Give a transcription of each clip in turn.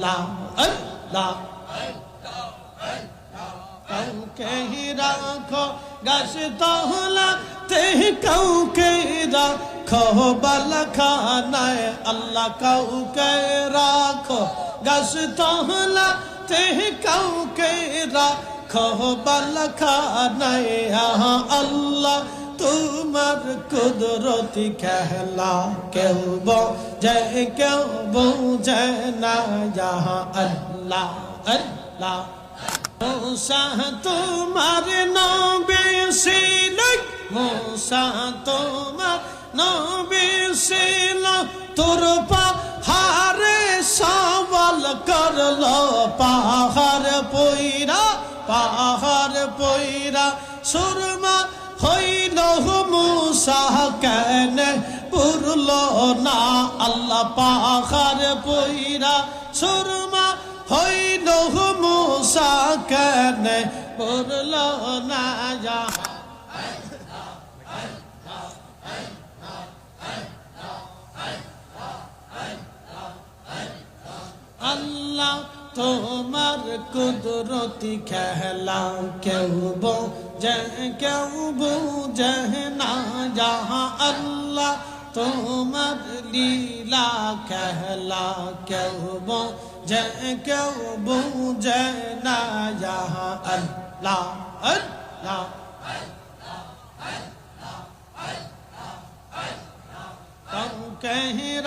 আল্লাহ আল্লাহ কাউকে রাখো গাছ তলাতে কাউকে রাখো বালখানায় আল্লাহ কাউকে রাখো গাছ তলাতে কাউকে রাখো বালখানায় আল্লাহ তোমার কুদরতি খেলা কেউ বোঝে কেউ বোঝে না আল্লাহ আল্লাহ मूसा तुम्हार नबी ছিল मूसा তোমার নবী ছিল তোর পাহাড়ে সওয়াল করলো পাহাড় পয়রা সুরমা হইল मूसा কেন পুরলো না আল্লাহ পাহাড় পয়রা সুরমা হইল मूसा কেন পুরলো না আল্লাহ তোমার কুদরতি খেলা কেউ বোঝে না আল্লাহ তোমার লীলা খেলা কেউ বোঝে না আল্লাহ আল্লাহ কাউকে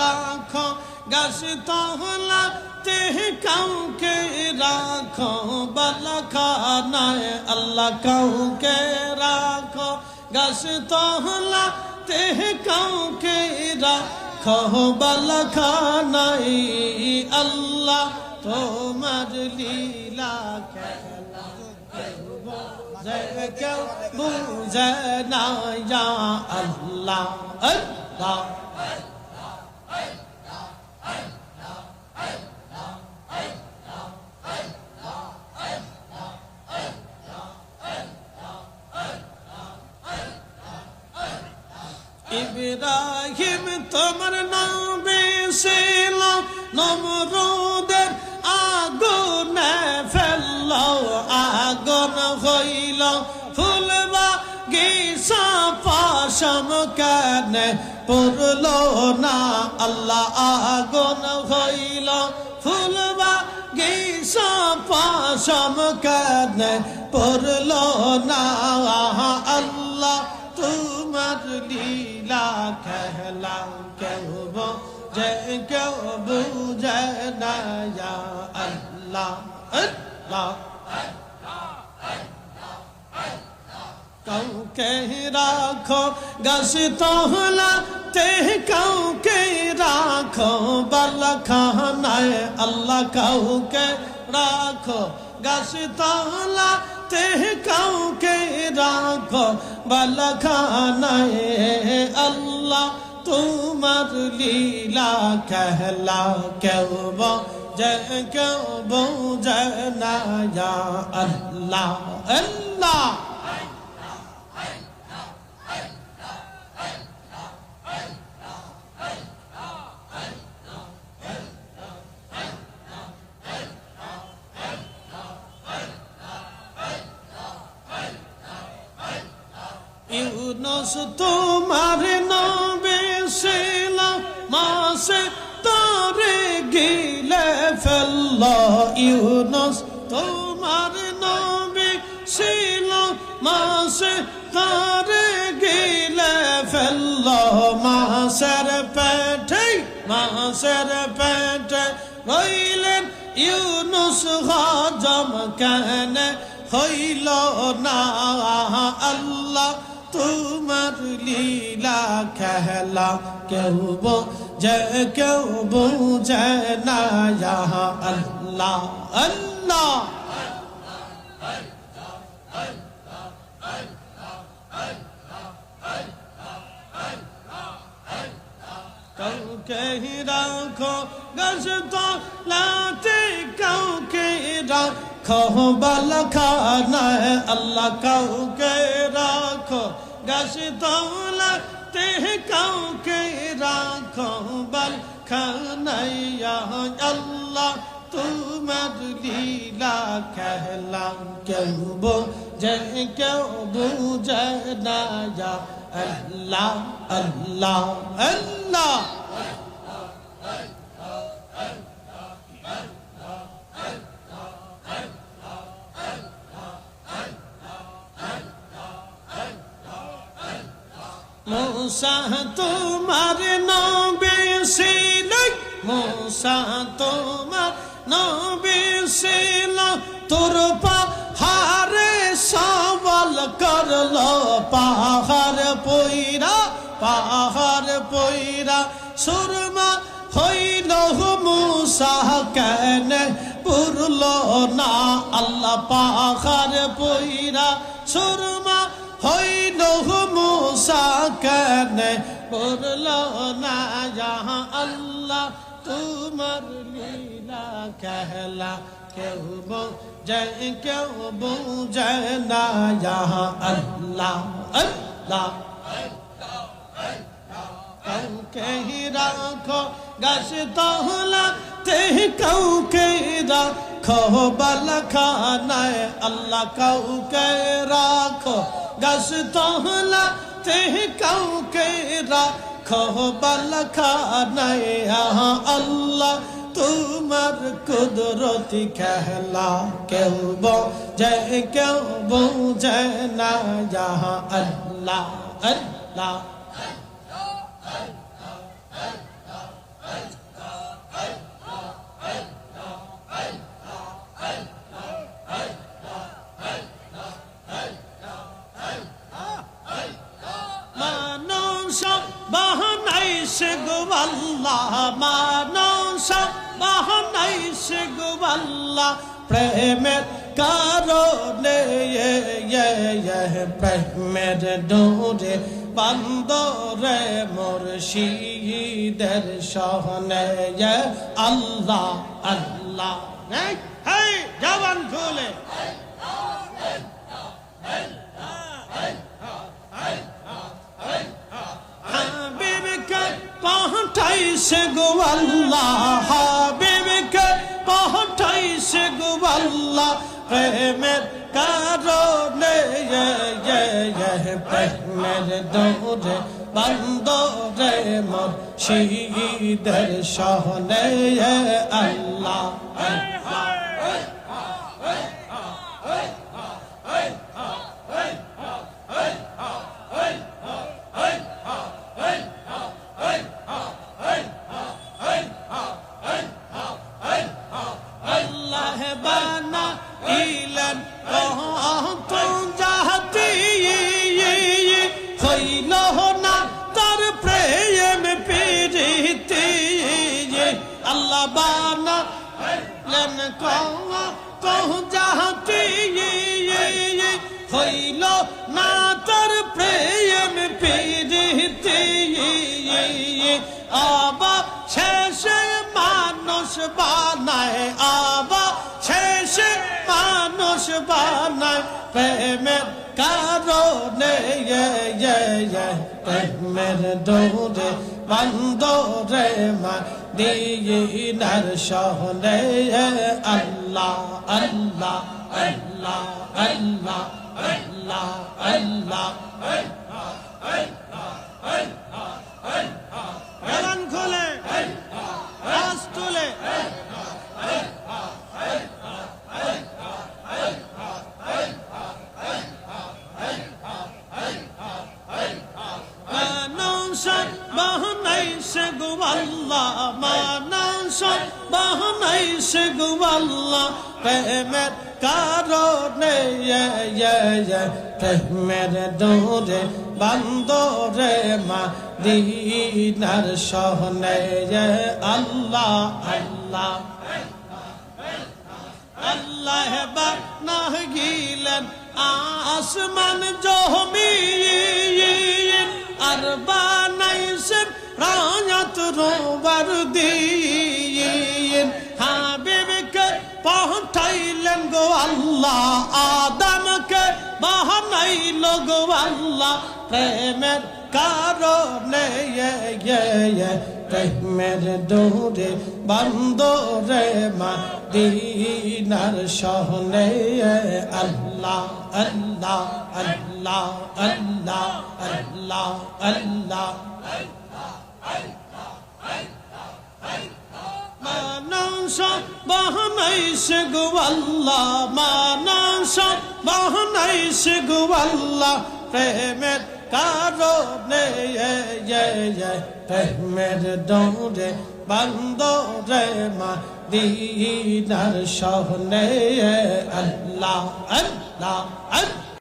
রাখো গাছ তলাতে কাউকে রাখো বালখানায় আল্লাহ কাউকে রাখো গাছ তলাতে কাউকে রাখো বালখানায় আল্লাহ তোমার লীলা খেলা কেউ বুঝে না আল্লাহ আল্লাহ ইব্রাহিম তোমার নবী ছিল নমরুদের আগুনে ফেললো আগুন হইল ফুল বাগিচা পশম কেন পুরলো না আল্লাহ আগুন হইল ফুল বাগিচা পশম কেন পুরলো না আল্লাহ তোমার লীলা খেলা কেউ বুঝে না আল্লাহ আল্লাহ কাউকে রাখো গাছ তলাতে কাউকে রাখো বালখানায় আল্লাহ কাউকে রাখো গাছ তলাতে কাউকে রাখো বালখানায় আল্লাহ তোমার লীলা খেলা কেউ বোঝে না আল্লাহ আল্লাহ ইউনুস তোমার নবী ছিল মাছে তারে গিলে ফেললো ইউনুস তোমার নবী ছিল মাছে তারে গিলে ফেললো মাছের পেটে রইলেন ইউনুস হজম কেন হইল না আল্লাহ তোমার লীলা খেলা কেউ বোঝে না আল্লাহ আল্লাহ কাউকে রাখো গাছ তলাতে কাউকে রাখো বালখানায় আল্লাহ কাউকে রাখো গাছ তলাতে কাউকে রাখো বালখানায় আল্লাহ তোমার লীলা খেলা কেউ বোঝে কেউ বুঝে না ইয়া আল্লাহ আল্লাহ আল্লাহ मूसा तुम्हार नबी ছিলেন मूसा তোমার নবী ছিল তোর পাহাড়ে সওয়াল করলো পাহাড় পয়রা সুরমা হইল मूसा কেন পুরলো না আল্লাহ পাহাড় পয়রা সুরমা হইল मूसा কেন পুরলো না ইয়া আল্লাহ তোমার লীলা খেলা কেউ বোঝে কেউ বুঝে না ইয়া আল্লাহ আল্লাহ কাউকে রাখো গাছ তহলাতে কাউকে রাখো বালখানায় আল্লাহ কাউকে রাখো গাছ তহলাতে কাউকে রাখো বালখানায় আল্লাহ তোমার কুদরতি খেলা কেউ বোঝে কেউ বুঝে না ইয়া আল্লাহ আল্লাহ বাহানাইছে গো আল্লাহ মানুষ বাহানাইছে গো আল্লাহ প্রেমের কারণে প্রেমের ডোরে বান্দরে মুর্শিদের সহনে আল্লাহ আল্লাহ এই জবান খুলে পাঠাইছে গো আল্লাহ হাবিবকে পাঠাইছে গো আল্লাহ প্রেমের কারণে প্রেমের দৌড়ে বান্দরে মুর্শিদের সহনে আল্লাহ আল্লাহ আল্লাহ বানা লেন কহ যাহাতে হইল না তার প্রেম পীড়িতে আবা শেষে মানুষ বানায় আবা শেষে মানুষ বানায় প্রেমের কারণে প্রেমের দৌড়ে বান্দরে মদিনার শহরে আল্লাহ আল্লাহ আল্লাহ আল্লাহ আল্লাহ আল্লাহ জবান খুলে আওয়াজ তুলে বাহানাইছে গো আল্লাহ মানুষ বাহানাইছে গো আল্লাহ প্রেমের কারণে প্রেমের দৌড়ে বান্দরে মদিনার শহরে আল্লাহ আল্লাহ আল্লাহ বানা গিলেন আসমান জমিন আর বানাইছেন রায়াত রোবার দিন হাবিবকে পাঠাইলেন গো আল্লাহ আদমকে বানাইল গো আল্লাহ প্রেমের কারণে প্রেমের ডোরে বন্দরে মদিনার শহরে আল্লাহ আল্লাহ আল্লাহ আল্লাহ আল্লাহ আল্লাহ মানস বাহনাইছে গো আল্লাহ মানস বাহনাইছে গো আল্লাহ প্রেমের কারণে প্রেমের ডোরে বন্দরে মদিনার শহরে আল্লাহ আল্লাহ আল্লাহ